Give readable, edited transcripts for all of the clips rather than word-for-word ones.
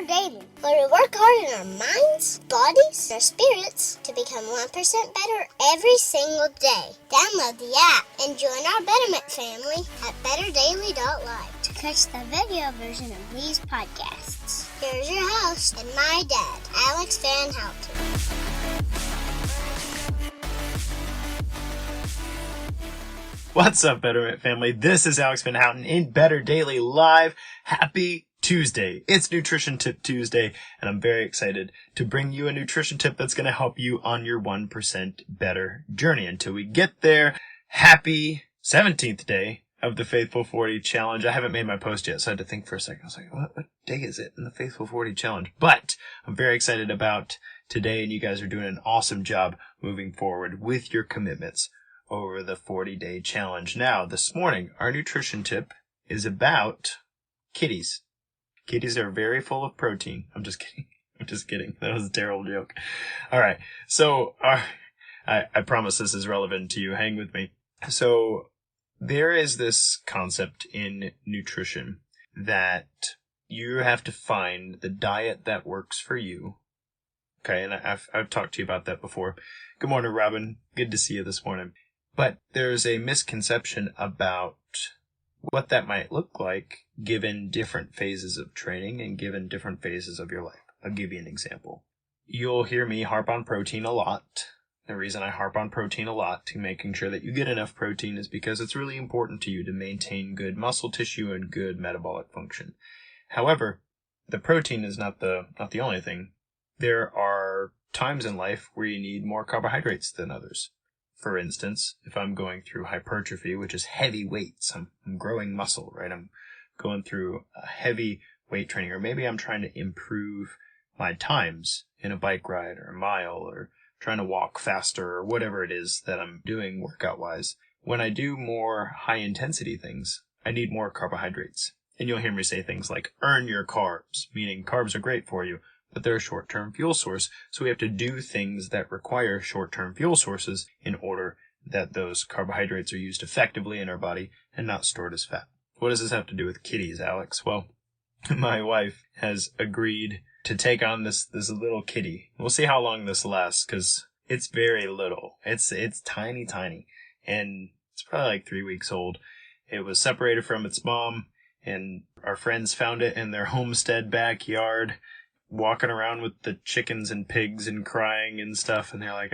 Better Daily, where we work hard in our minds, bodies, and our spirits to become 1% better every single day. Download the app and join our Betterment family at betterdaily.live to catch the video version of these podcasts. Here's your host and my dad, Alex Van Houten. What's up, Betterment family? This is Alex Van Houten in Better Daily Live. Happy Tuesday. It's Nutrition Tip Tuesday, and I'm very excited to bring you a nutrition tip that's going to help you on your 1% better journey. Until we get there, happy 17th day of the Faithful 40 Challenge. I haven't made my post yet, so I had to think for a second. I was like, what day is it in the Faithful 40 Challenge? But I'm very excited about today, and you guys are doing an awesome job moving forward with your commitments over the 40-day challenge. Now, this morning, our nutrition tip is about kitties. Kitties are very full of protein. I'm just kidding. That was a terrible joke. All right. So, I promise this is relevant to you. Hang with me. So, there is this concept in nutrition that you have to find the diet that works for you. Okay, and I've talked to you about that before. Good morning, Robin. Good to see you this morning. But there's a misconception about what that might look like given different phases of training and given different phases of your life. I'll give you an example. You'll hear me harp on protein a lot. The reason I harp on protein a lot to making sure that you get enough protein is because it's really important to you to maintain good muscle tissue and good metabolic function. However, the protein is not the only thing. There are times in life where you need more carbohydrates than others. For instance, if I'm going through hypertrophy, which is heavy weights, I'm growing muscle, right? I'm going through a heavy weight training, or maybe I'm trying to improve my times in a bike ride or a mile, or trying to walk faster, or whatever it is that I'm doing workout-wise. When I do more high-intensity things, I need more carbohydrates. And you'll hear me say things like, earn your carbs, meaning carbs are great for you, but they're a short-term fuel source, so we have to do things that require short-term fuel sources in order that those carbohydrates are used effectively in our body and not stored as fat. What does this have to do with kitties, Alex? Well, my wife has agreed to take on this little kitty. We'll see how long this lasts, because it's very little. It's tiny, and it's probably like 3 weeks old. It was separated from its mom, and our friends found it in their homestead backyard, walking around with the chickens and pigs and crying and stuff, and they're like,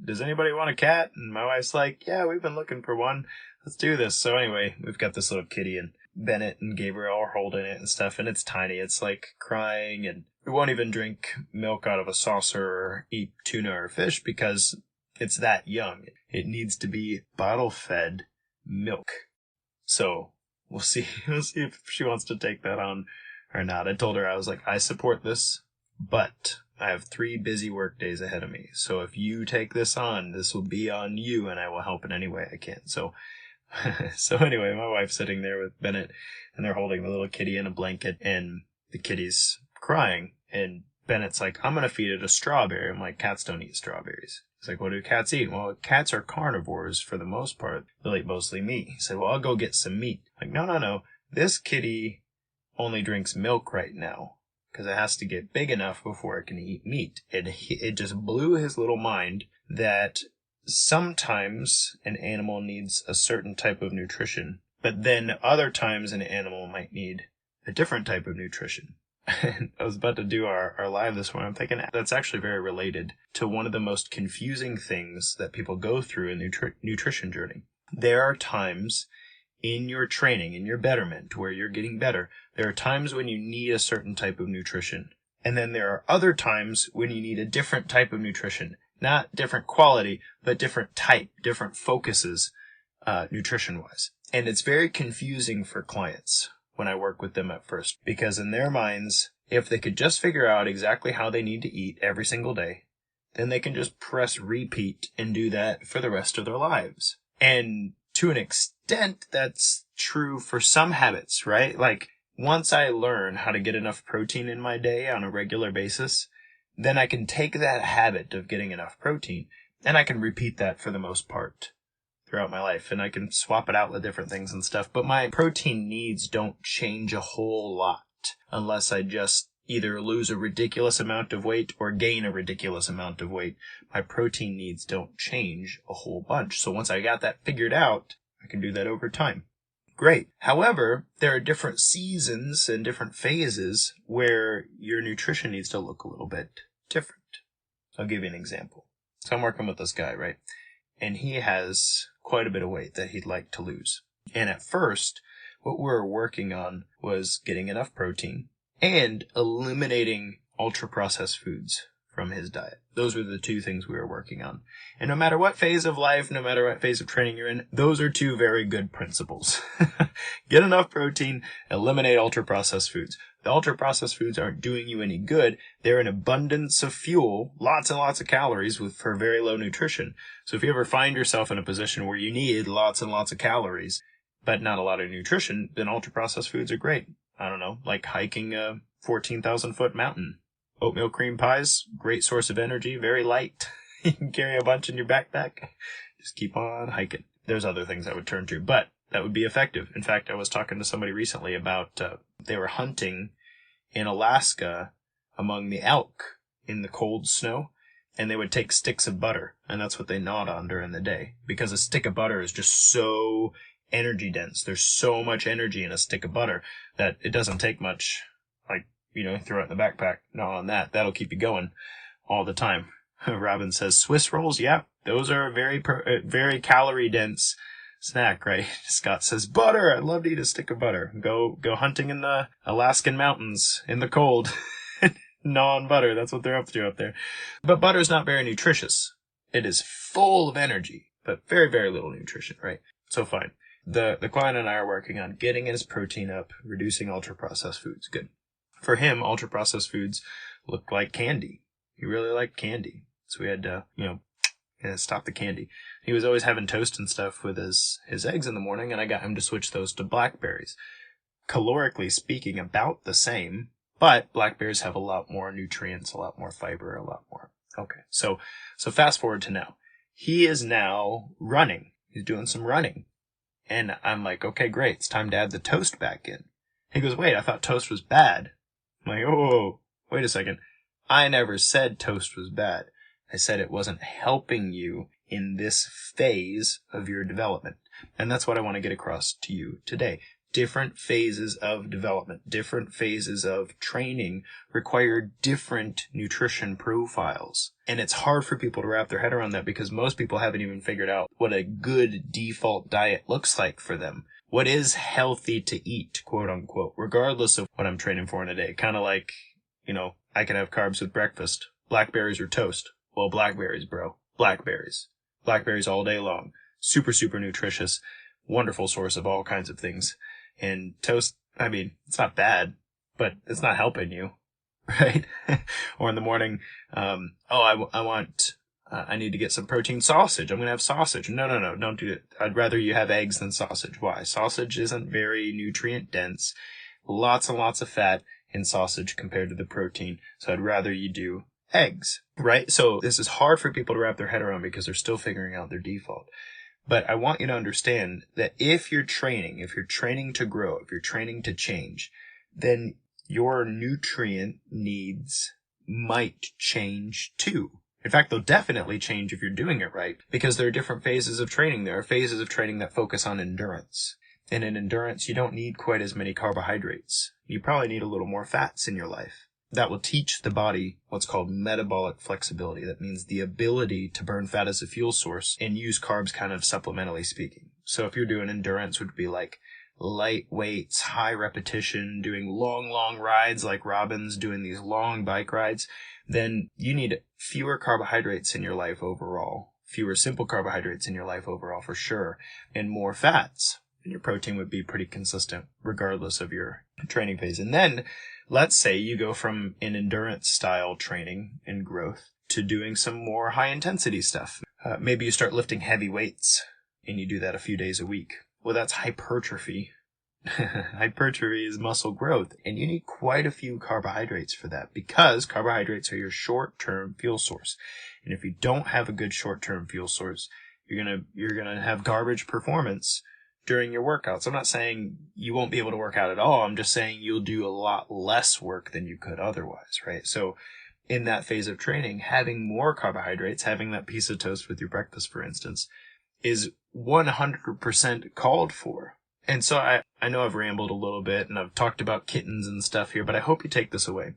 does anybody want a cat? And my wife's like, yeah, we've been looking for one. Let's do this. So anyway, we've got this little kitty, and Bennett and Gabriel are holding it and stuff, and it's tiny. It's like crying, and we won't even drink milk out of a saucer or eat tuna or fish because it's that young. It needs to be bottle-fed milk. So we'll see if she wants to take that on or not. I told her, I was like, I support this, but I have 3 busy work days ahead of me. So if you take this on, this will be on you, and I will help in any way I can. So anyway, my wife's sitting there with Bennett, and they're holding the little kitty in a blanket, and the kitty's crying, and Bennett's like, I'm going to feed it a strawberry. I'm like, cats don't eat strawberries. He's like, what do cats eat? Well, cats are carnivores for the most part. They'll eat mostly meat. He said, well, I'll go get some meat. I'm like, no. This kitty only drinks milk right now because it has to get big enough before it can eat meat. It just blew his little mind that sometimes an animal needs a certain type of nutrition, but then other times an animal might need a different type of nutrition. And I was about to do our live this morning. I'm thinking that's actually very related to one of the most confusing things that people go through in their nutrition journey. There are times in your training, in your betterment, where you're getting better, there are times when you need a certain type of nutrition. And then there are other times when you need a different type of nutrition. Not different quality, but different type, different focuses, nutrition-wise. And it's very confusing for clients when I work with them at first, because in their minds, if they could just figure out exactly how they need to eat every single day, then they can just press repeat and do that for the rest of their lives. And to an extent, that's true for some habits, right? Like, once I learn how to get enough protein in my day on a regular basis, then I can take that habit of getting enough protein, and I can repeat that for the most part throughout my life, and I can swap it out with different things and stuff. But my protein needs don't change a whole lot unless I just either lose a ridiculous amount of weight or gain a ridiculous amount of weight. My protein needs don't change a whole bunch. So once I got that figured out, I can do that over time. Great. However, there are different seasons and different phases where your nutrition needs to look a little bit different. I'll give you an example. So I'm working with this guy, right? And he has quite a bit of weight that he'd like to lose. And at first, what we were working on was getting enough protein and eliminating ultra-processed foods from his diet. Those were the two things we were working on. And no matter what phase of life, no matter what phase of training you're in, those are two very good principles. Get enough protein, eliminate ultra-processed foods. The ultra-processed foods aren't doing you any good. They're an abundance of fuel, lots and lots of calories for very low nutrition. So if you ever find yourself in a position where you need lots and lots of calories, but not a lot of nutrition, then ultra-processed foods are great. I don't know, like hiking a 14,000-foot mountain. Oatmeal cream pies, great source of energy, very light. You can carry a bunch in your backpack. Just keep on hiking. There's other things I would turn to, but that would be effective. In fact, I was talking to somebody recently about they were hunting in Alaska among the elk in the cold snow, and they would take sticks of butter, and that's what they gnawed on during the day, because a stick of butter is just so energy dense. There's so much energy in a stick of butter that it doesn't take much, like, throw it in the backpack, gnaw on that. That'll keep you going all the time. Robin says, Swiss rolls, yeah, those are a very calorie dense snack, right? Scott says, butter, I'd love to eat a stick of butter. Go hunting in the Alaskan mountains in the cold. Gnaw on butter, that's what they're up to up there. But butter's not very nutritious. It is full of energy, but very, very little nutrition, right? So fine. The client and I are working on getting his protein up, reducing ultra-processed foods. Good. For him, ultra-processed foods look like candy. He really liked candy. So we had to, stop the candy. He was always having toast and stuff with his eggs in the morning, and I got him to switch those to blackberries. Calorically speaking, about the same, but blackberries have a lot more nutrients, a lot more fiber, a lot more. Okay, so fast forward to now. He is now running. He's doing some running. And I'm like, okay, great. It's time to add the toast back in. He goes, wait, I thought toast was bad. I'm like, oh, wait a second. I never said toast was bad. I said it wasn't helping you in this phase of your development. And that's what I want to get across to you today. Different phases of development, different phases of training require different nutrition profiles. And it's hard for people to wrap their head around that because most people haven't even figured out what a good default diet looks like for them. What is healthy to eat, quote unquote, regardless of what I'm training for in a day. Kind of like, I can have carbs with breakfast, blackberries or toast. Well, blackberries, bro. Blackberries. Blackberries all day long. Super, super nutritious. Wonderful source of all kinds of things. And toast, it's not bad, but it's not helping you, right? Or in the morning, I need to get some protein sausage. I'm going to have sausage. No, don't do it. I'd rather you have eggs than sausage. Why? Sausage isn't very nutrient dense. Lots and lots of fat in sausage compared to the protein. So I'd rather you do eggs, right? So this is hard for people to wrap their head around because they're still figuring out their default. But I want you to understand that if you're training to grow, if you're training to change, then your nutrient needs might change too. In fact, they'll definitely change if you're doing it right, because there are different phases of training. There are phases of training that focus on endurance. And in endurance, you don't need quite as many carbohydrates. You probably need a little more fats in your life. That will teach the body what's called metabolic flexibility. That means the ability to burn fat as a fuel source and use carbs kind of supplementally speaking. So if you're doing endurance, would be like light weights, high repetition, doing long rides like Robin's, doing these long bike rides, then you need fewer carbohydrates in your life overall, fewer simple carbohydrates in your life overall for sure, and more fats. And your protein would be pretty consistent regardless of your training phase. And then let's say you go from an endurance style training and growth to doing some more high intensity stuff. Maybe you start lifting heavy weights and you do that a few days a week. Well, that's hypertrophy. Hypertrophy is muscle growth, and you need quite a few carbohydrates for that because carbohydrates are your short-term fuel source. And if you don't have a good short-term fuel source, you're gonna have garbage performance during your workouts. I'm not saying you won't be able to work out at all. I'm just saying you'll do a lot less work than you could otherwise, right? So in that phase of training, having more carbohydrates, having that piece of toast with your breakfast, for instance, is 100% called for. And so I know I've rambled a little bit and I've talked about kittens and stuff here, but I hope you take this away.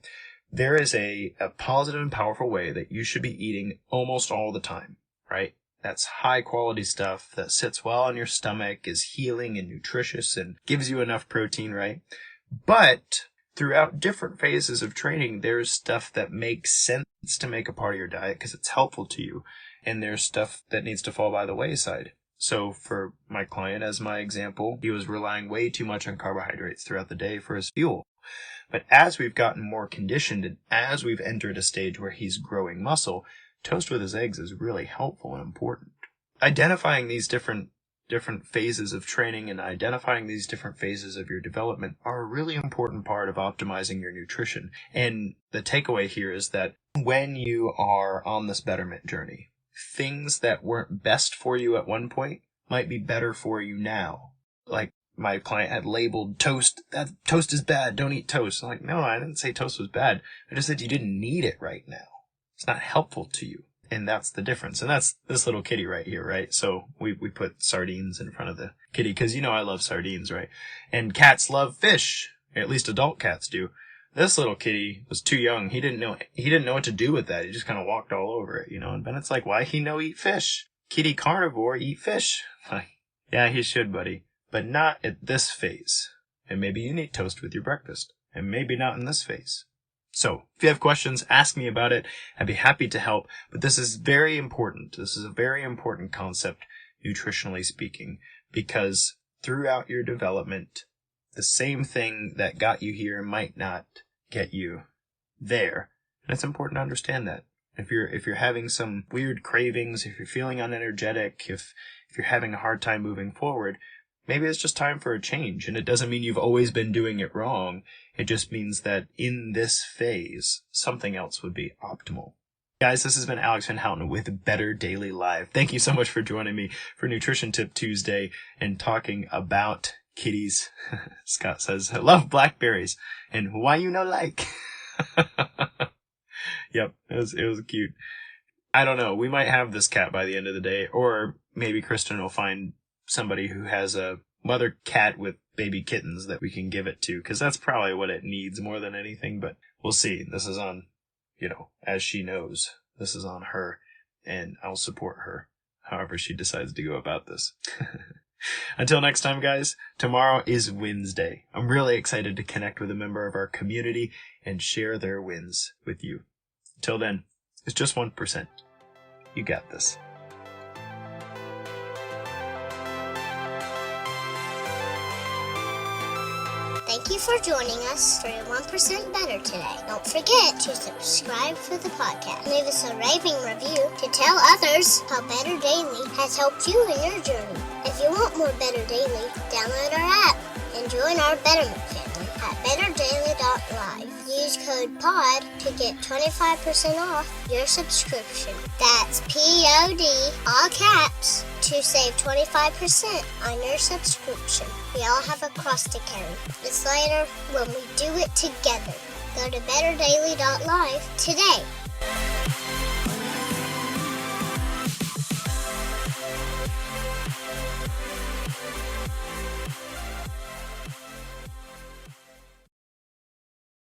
There is a positive and powerful way that you should be eating almost all the time, right? That's high quality stuff that sits well in your stomach, is healing and nutritious and gives you enough protein, right? But throughout different phases of training, there's stuff that makes sense to make a part of your diet because it's helpful to you. And there's stuff that needs to fall by the wayside. So for my client, as my example, he was relying way too much on carbohydrates throughout the day for his fuel. But as we've gotten more conditioned and as we've entered a stage where he's growing muscle, toast with his eggs is really helpful and important. Identifying these different phases of training and identifying these different phases of your development are a really important part of optimizing your nutrition. And the takeaway here is that when you are on this betterment journey, things that weren't best for you at one point might be better for you now. Like my client had labeled toast, that toast is bad, don't eat toast. I'm like, no, I didn't say toast was bad. I just said you didn't need it right now. It's not helpful to you. And that's the difference. And that's this little kitty right here, right? So we put sardines in front of the kitty because I love sardines, right? And cats love fish, at least adult cats do. This little kitty was too young. He didn't know what to do with that. He just kind of walked all over it, And Bennett's like, why he no eat fish? Kitty carnivore, eat fish. Like, yeah, he should, buddy. But not at this phase. And maybe you need toast with your breakfast. And maybe not in this phase. So, if you have questions, ask me about it. I'd be happy to help. But this is very important. This is a very important concept, nutritionally speaking. Because throughout your development, the same thing that got you here might not get you there. And it's important to understand that. If you're having some weird cravings, if you're feeling unenergetic, if you're having a hard time moving forward, maybe it's just time for a change. And it doesn't mean you've always been doing it wrong. It just means that in this phase, something else would be optimal. Guys, this has been Alex Van Houten with Better Daily Live. Thank you so much for joining me for Nutrition Tip Tuesday and talking about kitties. Scott says, I love blackberries. And why you no like? Yep, it was cute. I don't know. We might have this cat by the end of the day, or maybe Kristen will find somebody who has a mother cat with baby kittens that we can give it to, because that's probably what it needs more than anything, but we'll see. This is on, as she knows, this is on her, and I'll support her however she decides to go about this. Until next time, guys, tomorrow is Wednesday. I'm really excited to connect with a member of our community and share their wins with you. Till then, it's just 1%. You got this. Thank you for joining us for your 1% Better today. Don't forget to subscribe for the podcast. Leave us a raving review to tell others how Better Daily has helped you in your journey. If you want more Better Daily, download our app and join our Betterment family at betterdaily.live. Use code POD to get 25% off your subscription. That's POD, all caps, to save 25% on your subscription. We all have a cross to carry. It's lighter when we do it together. Go to betterdaily.live today.